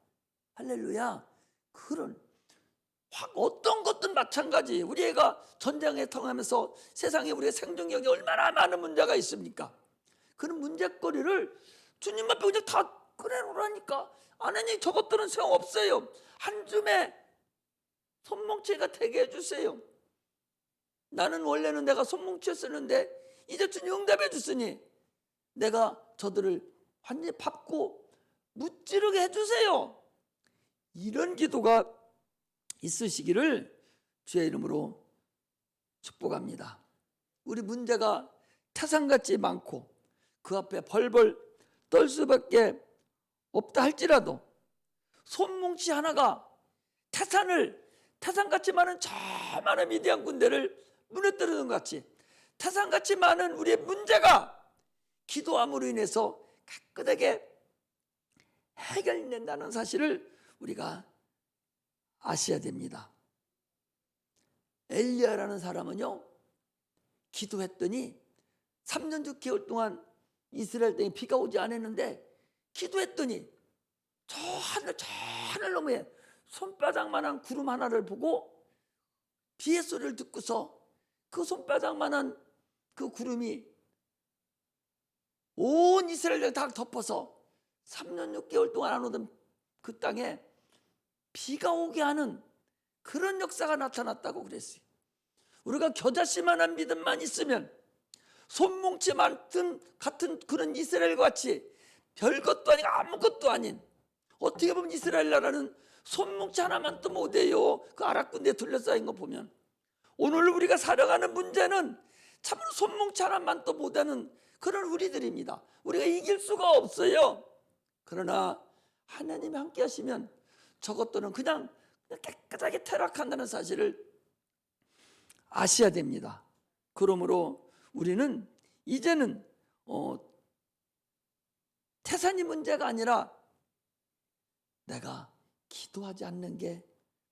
할렐루야. 그런 어떤 것든 마찬가지. 우리 애가 전쟁에 통하면서 세상에 우리의 생존력이 얼마나 많은 문제가 있습니까? 그런 문제거리를 주님 앞에 그냥 다 꺼내놓으라니까. 하나님 저것들은 소용없어요. 한 줌의 손뭉치가 되게 해주세요. 나는 원래는 내가 손뭉치였었는데 이제 주님 응답해 줬으니 내가 저들을 완전히 밟고 무찌르게 해주세요. 이런 기도가 있으시기를 주의 이름으로 축복합니다. 우리 문제가 태산같이 많고 그 앞에 벌벌 떨 수밖에 없다 할지라도 손뭉치 하나가 태산같이 많은 저 많은 미디안 군대를 무너뜨리는 것 같이 태산같이 많은 우리의 문제가 기도함으로 인해서 깨끗하게 해결된다는 사실을 우리가 아셔야 됩니다. 엘리야라는 사람은요, 기도했더니 3년 6개월 동안 이스라엘 땅에 비가 오지 않았는데 기도했더니 저 하늘 너머에 손바닥만한 구름 하나를 보고 비의 소리를 듣고서 그 손바닥만한 그 구름이 온 이스라엘을 다 덮어서 3년 6개월 동안 안 오던 그 땅에 비가 오게 하는 그런 역사가 나타났다고 그랬어요. 우리가 겨자씨만한 믿음만 있으면 손뭉치 같은 그런 이스라엘과 같이 별것도 아니고 아무것도 아닌, 어떻게 보면 이스라엘 나라는 손뭉치 하나만도 못해요. 그 아랍 군대에 둘러싸인 거 보면 오늘 우리가 살아가는 문제는 참으로 손뭉치 하나만도 못하는 그런 우리들입니다. 우리가 이길 수가 없어요. 그러나 하나님이 함께 하시면 저것들은 그냥 깨끗하게 퇴락한다는 사실을 아셔야 됩니다. 그러므로 우리는 이제는 태산이 문제가 아니라 내가 기도하지 않는 게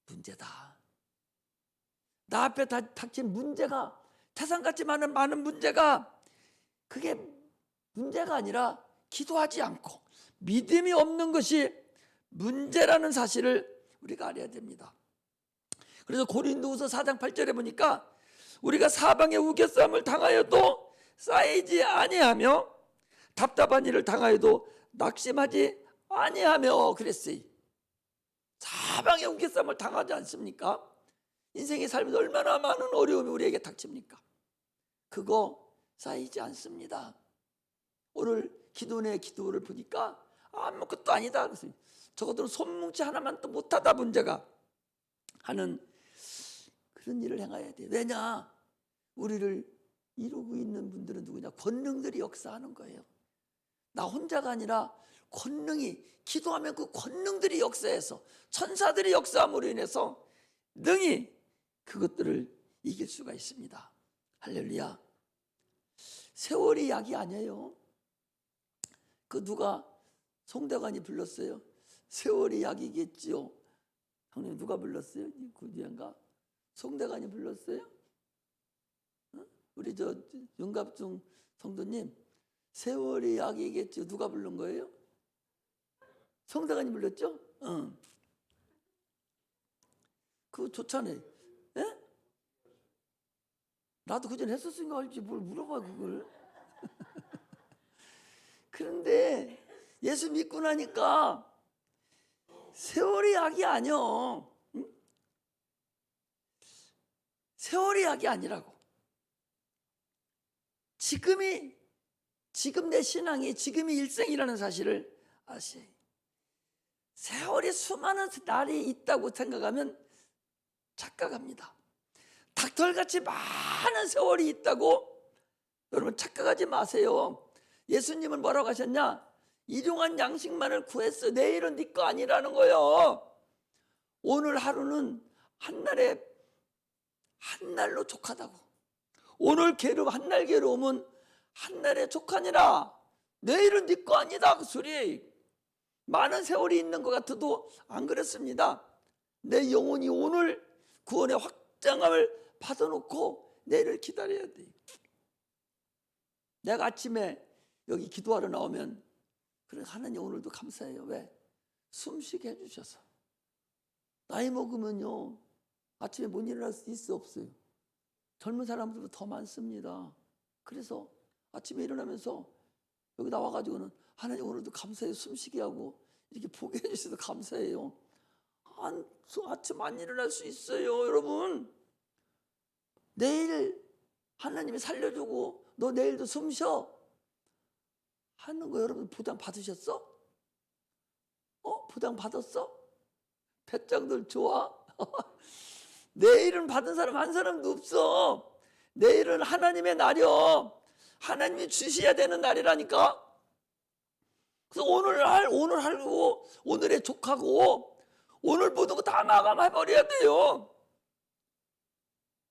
문제다. 나 앞에 닥친 문제가, 태산같이 많은 문제가, 그게 문제가 아니라 기도하지 않고 믿음이 없는 것이 문제라는 사실을 우리가 알아야 됩니다. 그래서 고린도후서 4장 8절에 보니까 우리가 사방의 우겨싸움을 당하여도 쌓이지 아니하며 답답한 일을 당하여도 낙심하지 아니하며 그랬어요. 사방의 우겨싸움을 당하지 않습니까? 인생의 삶에서 얼마나 많은 어려움이 우리에게 닥칩니까? 그거 쌓이지 않습니다. 오늘 기도원의 기도를 보니까 아무것도 아니다. 저것들은 손뭉치 하나만 또 못하다 문제가 하는 그런 일을 행해야 돼. 왜냐? 우리를 이루고 있는 분들은 누구냐? 권능들이 역사하는 거예요. 나 혼자가 아니라 권능이, 기도하면 그 권능들이 역사해서, 천사들이 역사함으로 인해서 능히 그것들을 이길 수가 있습니다. 할렐루야. 세월이 약이 아니에요. 그 누가 송대관이 불렀어요. 세월이 약이겠지요. 형님 누가 불렀어요? 구디안가? 송대관이 불렀어요? 우리 저 윤갑중 성도님, 세월이 약이겠지요. 누가 부른 거예요? 송대관이 불렀죠? 그거 좋잖아요. 예? 나도 그전 했었으니까 알지 뭘 물어봐 그걸. 그런데 예수 믿고 나니까 세월이 약이 아니요. 세월이 약이 아니라고. 지금 내 신앙이, 지금이 일생이라는 사실을 아셔야 해요. 세월이 수많은 날이 있다고 생각하면 착각합니다. 닭털같이 많은 세월이 있다고 여러분 착각하지 마세요. 예수님은 뭐라고 하셨냐? 일용한 양식만을 구했어. 내일은 네 거 아니라는 거예요. 오늘 하루는 한 날로 족하다고. 오늘 괴로움, 한 날 괴로움은 한 날에 족하니라. 내일은 네 거 아니다 그 소리. 많은 세월이 있는 것 같아도 안 그렇습니다. 내 영혼이 오늘 구원의 확장함을 받아놓고 내일을 기다려야 돼. 내가 아침에 여기 기도하러 나오면 그래 하나님 오늘도 감사해요. 왜? 숨쉬게 해주셔서. 나이 먹으면요 아침에 못 일어날 수 있어 없어요? 젊은 사람들보다 더 많습니다. 그래서 아침에 일어나면서 여기 나와가지고는 하나님 오늘도 감사해요. 숨쉬게 하고 이렇게 보게 해주셔서 감사해요. 아침 안 일어날 수 있어요. 여러분 내일 하나님이 살려주고 너 내일도 숨쉬어 하는 거 여러분 부담 받으셨어? 부담 받았어? 배짱들 좋아? 내일은 받은 사람 한 사람도 없어. 내일은 하나님의 날이요. 하나님이 주셔야 되는 날이라니까. 그래서 오늘 하고 오늘의 족하고 오늘 모든 거 다 마감해버려야 돼요.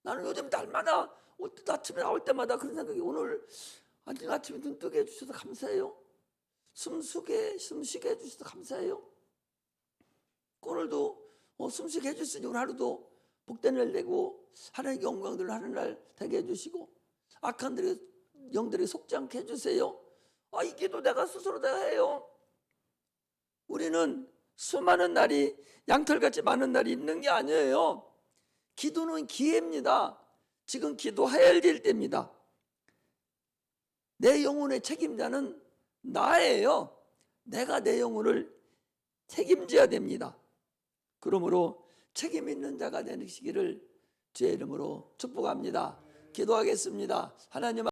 나는 요즘 날마다 아침에 나올 때마다 그런 생각이 오늘 아침에 눈 뜨게 해주셔서 감사해요. 숨쉬게 해주셔서 감사해요. 오늘도 숨쉬게 해주시니 오늘 하루도 복된 날 되고 하나님의 영광들을 하는 날 되게 해주시고 악한 영들이 속지 않게 해주세요. 이 기도 내가 스스로 다 해요. 우리는 수많은 날이 양털같이 많은 날이 있는 게 아니에요. 기도는 기회입니다. 지금 기도해야 될 때입니다. 내 영혼의 책임자는 나예요. 내가 내 영혼을 책임져야 됩니다. 그러므로 책임 있는 자가 되시기를 주의 이름으로 축복합니다. 기도하겠습니다. 하나님